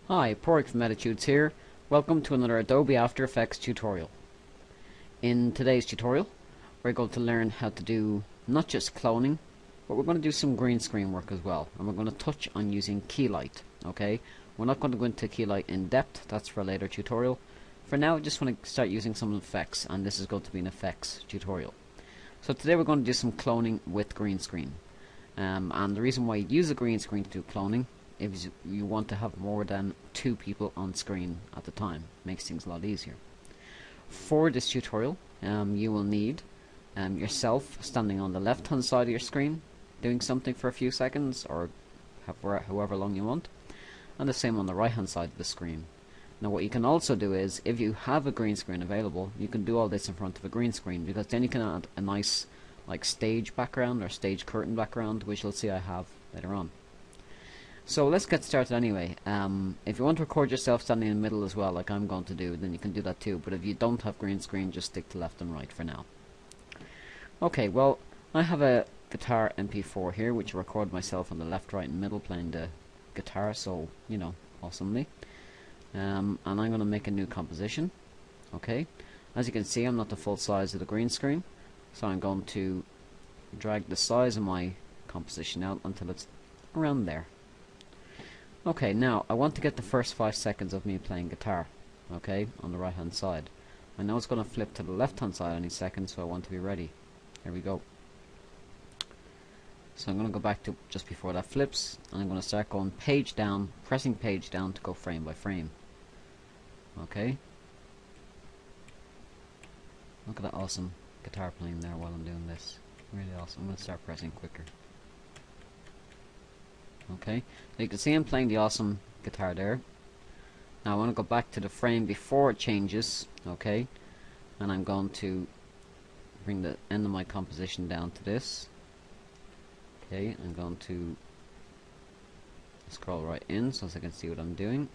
Hi, Porrick from Attitudes here. Welcome to another Adobe After Effects tutorial. In today's tutorial, we're going to learn how to do not just cloning, but we're going to do some green screen work as well. And we're going to touch on using keylight, okay? We're not going to go into keylight in depth, that's for a later tutorial. For now, I just want to start using some effects, and this is going to be an effects tutorial. So today we're going to do some cloning with green screen. And the reason why you use a green screen to do cloning if you want to have more than 2 people on screen at the time. Makes things a lot easier. For this tutorial, you will need yourself standing on the left hand side of your screen doing something for a few seconds or however long you want, and the same on the right hand side of the screen. Now what you can also do is, if you have a green screen available, you can do all this in front of a green screen, because then you can add a nice like stage background or stage curtain background, which you'll see I have later on. So let's get started anyway. If you want to record yourself standing in the middle as well, like I'm going to do, then you can do that too. But if you don't have green screen, just stick to left and right for now. Okay, well, I have a guitar MP4 here, which I record myself on the left, right and middle playing the guitar, so, you know, awesomely. And I'm going to make a new composition. Okay, as you can see, I'm not the full size of the green screen, so I'm going to drag the size of my composition out until it's around there. Okay, now I want to get the first 5 seconds of me playing guitar, okay, on the right hand side. I know it's going to flip to the left hand side any second, so I want to be ready. Here we go. So I'm going to go back to just before that flips, and I'm going to start going page down, pressing page down to go frame by frame. Okay. Look at that awesome guitar playing there while I'm doing this. Really awesome. I'm going to start pressing quicker. Okay, so you can see I'm playing the awesome guitar there. Now I want to go back to the frame before it changes, okay, and I'm going to bring the end of my composition down to this. Okay, I'm going to scroll right in so I can see what I'm doing,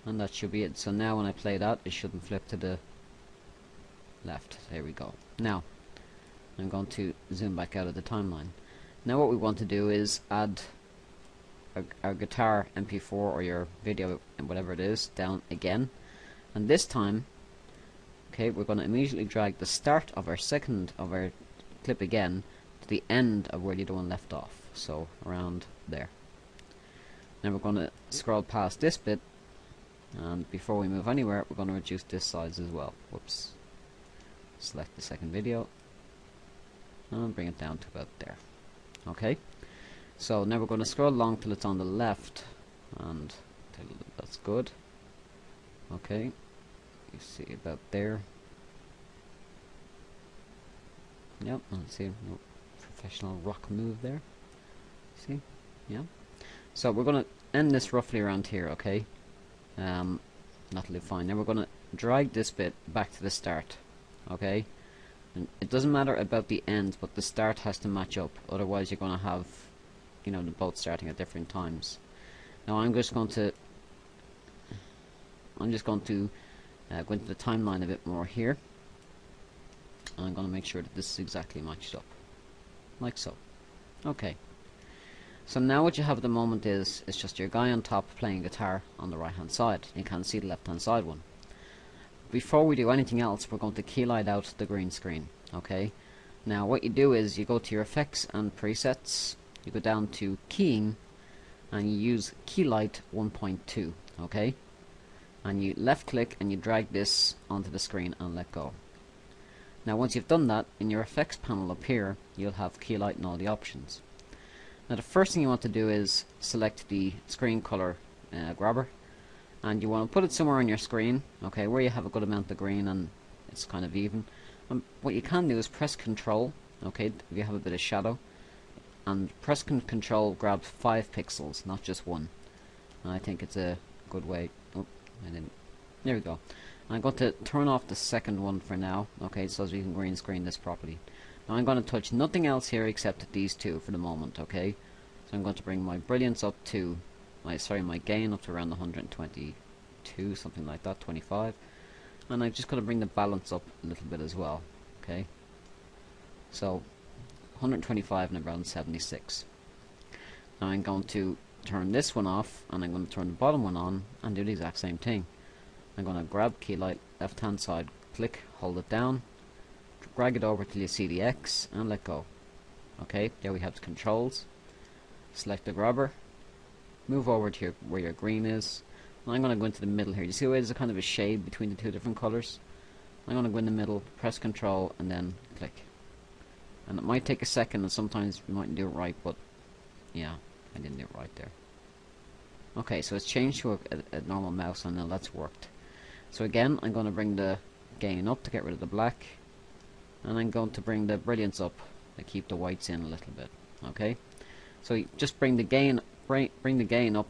and that should be it. So now when I play that, it shouldn't flip to the left. There we go. Now I'm going to zoom back out of the timeline. Now what we want to do is add our guitar MP4 or your video and whatever it is down again, and this time, okay, we're going to immediately drag the start of our clip again to the end of where the other one left off, so around there. Now we're going to scroll past this bit, and before we move anywhere, we're going to reduce this size as well. Whoops. Select the second video and bring it down to about there. Okay, so now we're going to scroll along till it's on the left, and that's good. Okay, you see about there. Yep, let's see, no professional rock move there. See, yeah. So we're going to end this roughly around here. Okay, that'll do fine. Now we're going to drag this bit back to the start. Okay. And it doesn't matter about the ends, but the start has to match up. Otherwise, you're going to have, you know, the both starting at different times. Now, I'm just going to go into the timeline a bit more here. And I'm going to make sure that this is exactly matched up, like so. Okay. So now what you have at the moment is just your guy on top playing guitar on the right hand side. You can't see the left hand side one. Before we do anything else, we're going to keylight out the green screen. Okay, now what you do is you go to your effects and presets, you go down to keying, and you use keylight 1.2. okay, and you left click and you drag this onto the screen and let go. Now once you've done that, in your effects panel up here, you'll have keylight and all the options. Now the first thing you want to do is select the screen color grabber, and you want to put it somewhere on your screen, okay, where you have a good amount of green and it's kind of even. What you can do is press Control, okay, if you have a bit of shadow, and press Control grabs 5 pixels, not just 1. And I think it's a good way. Oh, I didn't. There we go. I'm going to turn off the second one for now, okay, so as we can green screen this properly. Now I'm going to touch nothing else here except these two for the moment, okay. So I'm going to bring my brilliance up to my gain up to around 122, something like that, 25, and I'm just going to bring the balance up a little bit as well. Okay, so 125 and around 76. Now I'm going to turn this one off, and I'm going to turn the bottom one on and do the exact same thing. I'm going to grab keylight, left hand side, click, hold it down, drag it over till you see the X, and let go. Okay, there we have the controls. Select the grabber, move over to where your green is, and I'm going to go into the middle here. You see where there's a kind of a shade between the two different colours? I'm going to go in the middle, press control, and then click. And it might take a second, and sometimes you mightn't do it right, but yeah, I didn't do it right there. Okay, so it's changed to a normal mouse, and now that's worked. So again, I'm going to bring the gain up to get rid of the black, and I'm going to bring the brilliance up to keep the whites in a little bit. Okay, so you just bring the gain up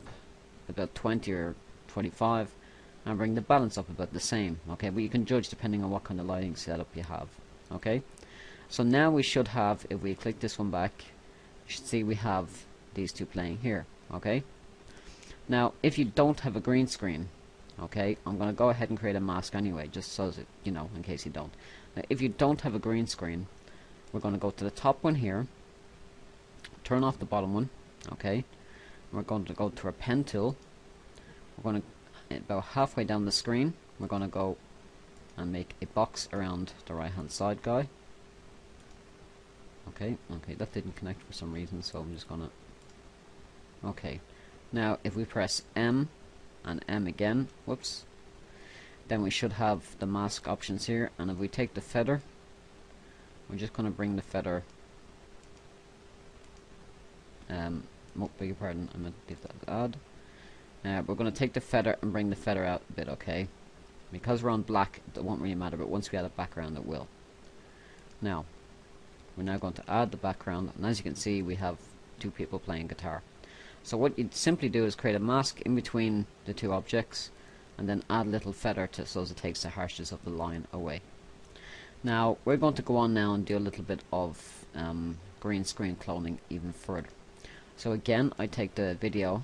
about 20 or 25, and bring the balance up about the same. Okay, but you can judge depending on what kind of lighting setup you have. Okay, so now we should have, if we click this one back, you should see we have these two playing here. Okay, now if you don't have a green screen, okay, I'm going to go ahead and create a mask anyway, just so that you know, in case you don't. Now, if you don't have a green screen, we're going to go to the top one here, turn off the bottom one. Okay, we're going to go to our pen tool. We're going to, about halfway down the screen, we're going to go and make a box around the right hand side guy. Okay, that didn't connect for some reason, so I'm just gonna. Okay, now if we press M and M again, whoops, then we should have the mask options here, and if we take the feather, we're just gonna bring the feather, beg your pardon, I'm gonna leave that add. We're gonna take the feather and bring the feather out a bit, okay? Because we're on black, it won't really matter, but once we add a background, it will. Now, we're now going to add the background, and as you can see, we have two people playing guitar. So what you'd simply do is create a mask in between the two objects, and then add a little feather to so as it takes the harshness of the line away. Now we're going to go on now and do a little bit of green screen cloning even further. So again, I take the video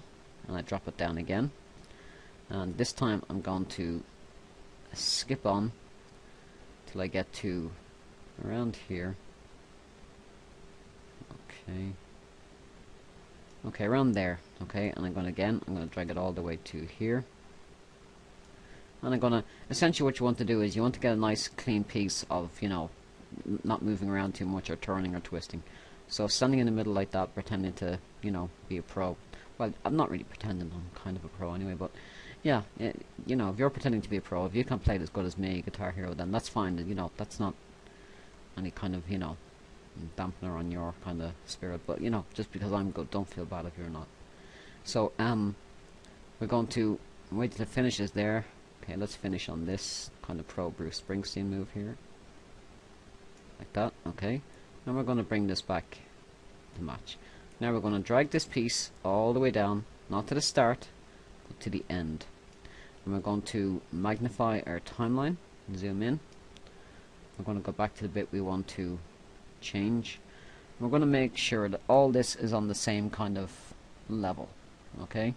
and I drop it down again, and this time I'm going to skip on till I get to around here. Okay, around there. Okay, and I'm going to drag it all the way to here, and I'm going to, essentially what you want to do is you want to get a nice clean piece of, you know, not moving around too much or turning or twisting. So standing in the middle like that, pretending to, you know, be a pro. Well, I'm not really pretending, I'm kind of a pro anyway, but yeah, you know, if you're pretending to be a pro, if you can play it as good as me, Guitar Hero, then that's fine. You know, that's not any kind of, you know, dampener on your kind of spirit, but you know, just because I'm good, don't feel bad if you're not. So we're going to wait till it finishes there. Okay, let's finish on this kind of pro Bruce Springsteen move here, like that. Okay, and we're going to bring this back to match. Now we're going to drag this piece all the way down, not to the start, but to the end, and we're going to magnify our timeline and zoom in. We're going to go back to the bit we want to change. We're going to make sure that all this is on the same kind of level. Okay,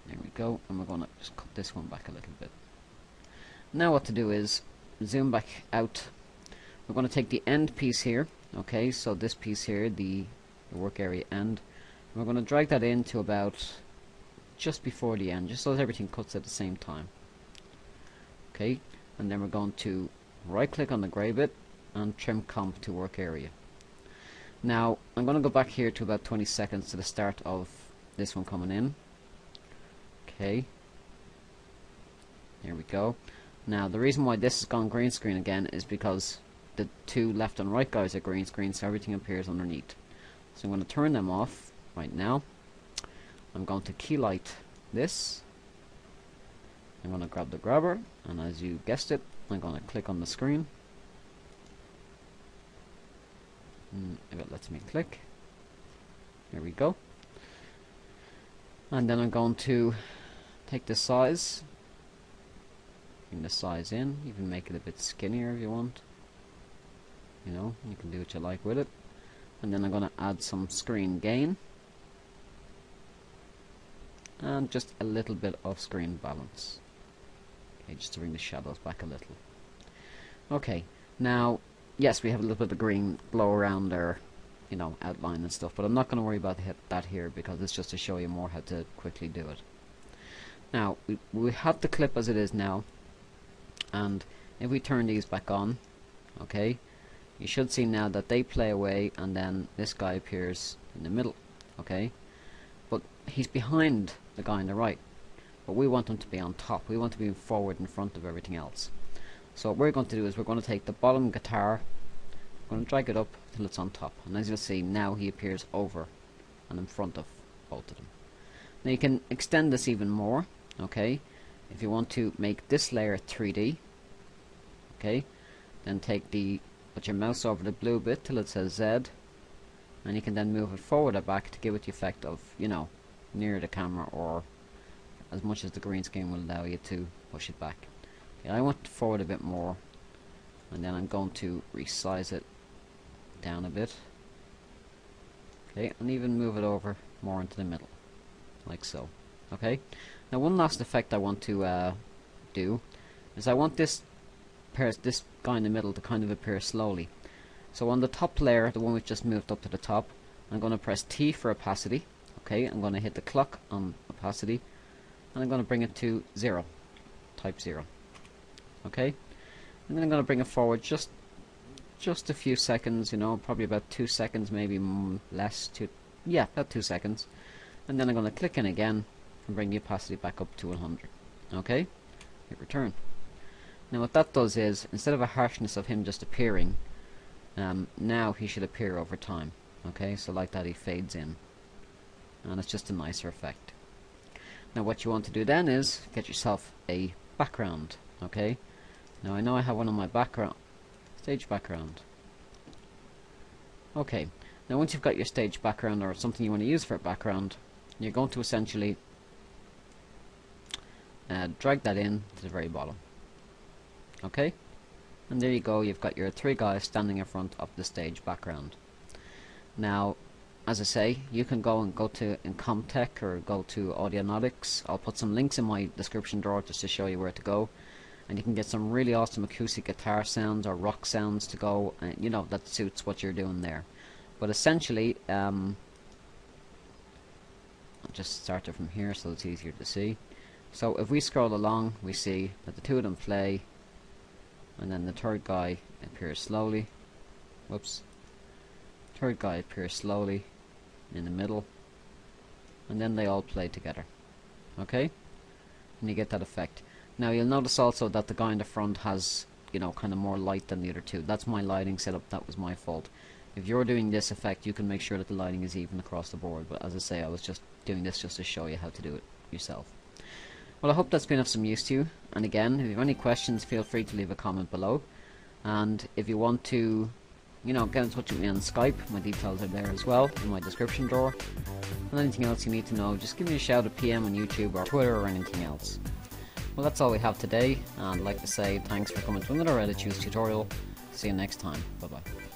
there we go, and we're going to just cut this one back a little bit. Now what to do is zoom back out. We're going to take the end piece here. Okay, so this piece here, the work area end, we're going to drag that into about just before the end, just so that everything cuts at the same time. Okay, and then we're going to right click on the grey bit and trim comp to work area. Now I'm going to go back here to about 20 seconds to the start of this one coming in. Okay, there we go. Now the reason why this has gone green screen again is because the two left and right guys are green screen, so everything appears underneath. So I'm going to turn them off right now. I'm going to keylight this. I'm going to grab the grabber, and as you guessed it, I'm going to click on the screen. If it lets me click, there we go. And then I'm going to take the size, bring the size in, even make it a bit skinnier if you want. You know, you can do what you like with it. And then I'm going to add some screen gain and just a little bit of screen balance. Okay, just to bring the shadows back a little. Okay, now yes, we have a little bit of green glow around our you know, outline and stuff, but I'm not going to worry about that here because it's just to show you more how to quickly do it. Now we have the clip as it is now, and if we turn these back on, okay, you should see now that they play away and then this guy appears in the middle, okay, but he's behind the guy on the right, but we want him to be on top. We want to be forward in front of everything else. So what we're going to do is we're going to take the bottom guitar, we're going to drag it up till it's on top, and as you'll see now he appears over and in front of both of them. Now you can extend this even more, okay, if you want to make this layer 3D, okay, then put your mouse over the blue bit till it says Z, and you can then move it forward or back to give it the effect of, you know, near the camera or as much as the green screen will allow you to push it back. Okay, I want it forward a bit more, and then I'm going to resize it down a bit, okay, and even move it over more into the middle, like so. Okay, now one last effect I want to do is I want this guy in the middle to kind of appear slowly. So on the top layer, the one we've just moved up to the top, I'm going to press T for opacity, okay, I'm going to hit the clock on opacity, and I'm going to bring it to 0, type 0, okay, and then I'm going to bring it forward just a few seconds, you know, probably about 2 seconds, maybe less, yeah, about 2 seconds, and then I'm going to click in again and bring the opacity back up to 100, okay, hit return. Now what that does is, instead of a harshness of him just appearing, now he should appear over time, okay, so like that he fades in, and it's just a nicer effect. Now what you want to do then is get yourself a background, okay. Now I know I have one on my stage background. Okay, now once you've got your stage background or something you want to use for a background, you're going to essentially drag that in to the very bottom, okay, and there you go, you've got your 3 guys standing in front of the stage background. Now as I say, you can go to Incomtech or go to Audionautics. I'll put some links in my description drawer just to show you where to go, and you can get some really awesome acoustic guitar sounds or rock sounds to go, and you know, that suits what you're doing there. But essentially, I'll just start it from here so it's easier to see. So if we scroll along, we see that the 2 of them play, and then the 3rd guy appears slowly. Whoops. 3rd guy appears slowly in the middle, and then they all play together, okay, and you get that effect. Now you'll notice also that the guy in the front has, you know, kind of more light than the other 2. That's my lighting setup, that was my fault. If you're doing this effect, you can make sure that the lighting is even across the board, but as I say, I was just doing this just to show you how to do it yourself. Well, I hope that's been of some use to you, and again, if you have any questions, feel free to leave a comment below, and if you want to, you know, get in touch with me on Skype, my details are there as well in my description drawer, and anything else you need to know, just give me a shout, a PM on YouTube or Twitter or anything else. Well, that's all we have today, and I'd like to say thanks for coming to another Reddit tutorial. See you next time. Bye bye.